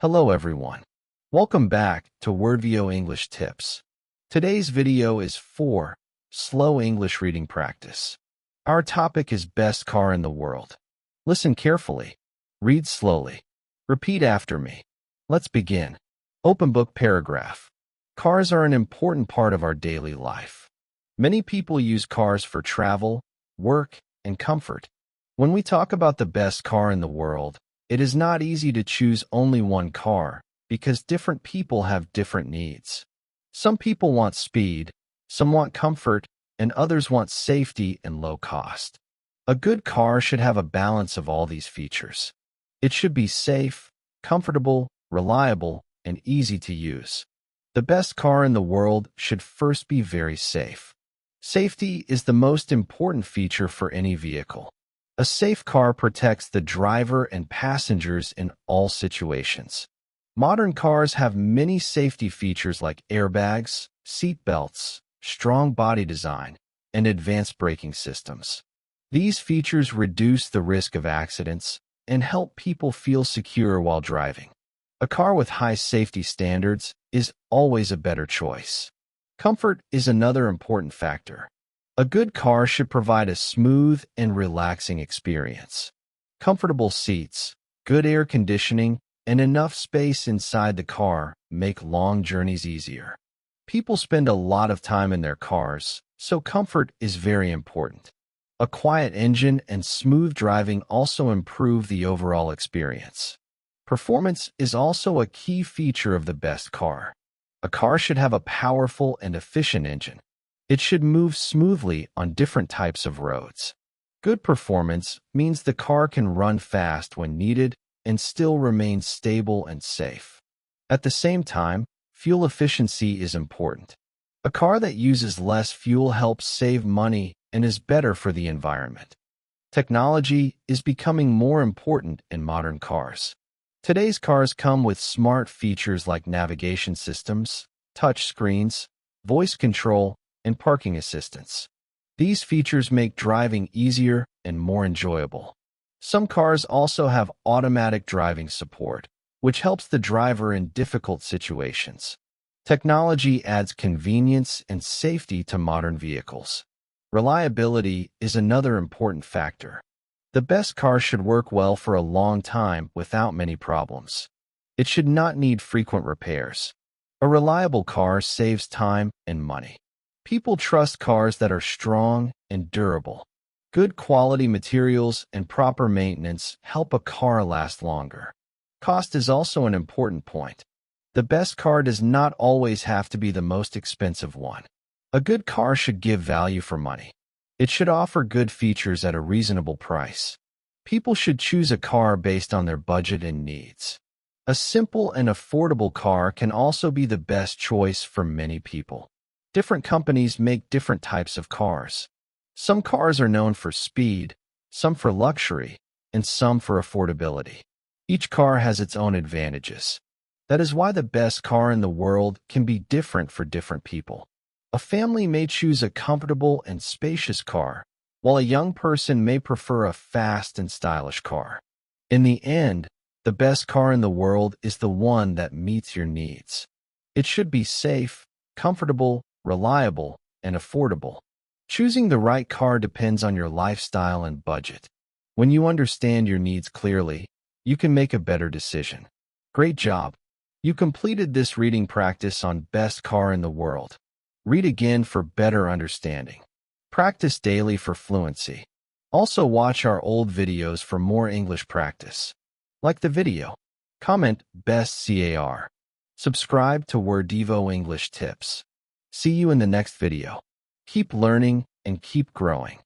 Hello everyone. Welcome back to Wordvio English Tips. Today's video is 4 Slow English Reading Practice. Our topic is best car in the world. Listen carefully. Read slowly. Repeat after me. Let's begin. Open book paragraph. Cars are an important part of our daily life. Many people use cars for travel, work, and comfort. When we talk about the best car in the world, it is not easy to choose only one car because different people have different needs. Some people want speed, some want comfort, and others want safety and low cost. A good car should have a balance of all these features. It should be safe, comfortable, reliable, and easy to use. The best car in the world should first be very safe. Safety is the most important feature for any vehicle. A safe car protects the driver and passengers in all situations. Modern cars have many safety features like airbags, seat belts, strong body design, and advanced braking systems. These features reduce the risk of accidents and help people feel secure while driving. A car with high safety standards is always a better choice. Comfort is another important factor. A good car should provide a smooth and relaxing experience. Comfortable seats, good air conditioning, and enough space inside the car make long journeys easier. People spend a lot of time in their cars, so comfort is very important. A quiet engine and smooth driving also improve the overall experience. Performance is also a key feature of the best car. A car should have a powerful and efficient engine. It should move smoothly on different types of roads. Good performance means the car can run fast when needed and still remain stable and safe. At the same time, fuel efficiency is important. A car that uses less fuel helps save money and is better for the environment. Technology is becoming more important in modern cars. Today's cars come with smart features like navigation systems, touch screens, voice control, and parking assistance. These features make driving easier and more enjoyable. Some cars also have automatic driving support, which helps the driver in difficult situations. Technology adds convenience and safety to modern vehicles. Reliability is another important factor. The best car should work well for a long time without many problems. It should not need frequent repairs. A reliable car saves time and money. People trust cars that are strong and durable. Good quality materials and proper maintenance help a car last longer. Cost is also an important point. The best car does not always have to be the most expensive one. A good car should give value for money. It should offer good features at a reasonable price. People should choose a car based on their budget and needs. A simple and affordable car can also be the best choice for many people. Different companies make different types of cars. Some cars are known for speed, some for luxury, and some for affordability. Each car has its own advantages. That is why the best car in the world can be different for different people. A family may choose a comfortable and spacious car, while a young person may prefer a fast and stylish car. In the end, the best car in the world is the one that meets your needs. It should be safe, comfortable, reliable, and affordable. Choosing the right car depends on your lifestyle and budget. When you understand your needs clearly, you can make a better decision. Great job! You completed this reading practice on best car in the world. Read again for better understanding. Practice daily for fluency. Also watch our old videos for more English practice. Like the video. Comment Best CAR. Subscribe to Wordvio English Tips. See you in the next video. Keep learning and keep growing.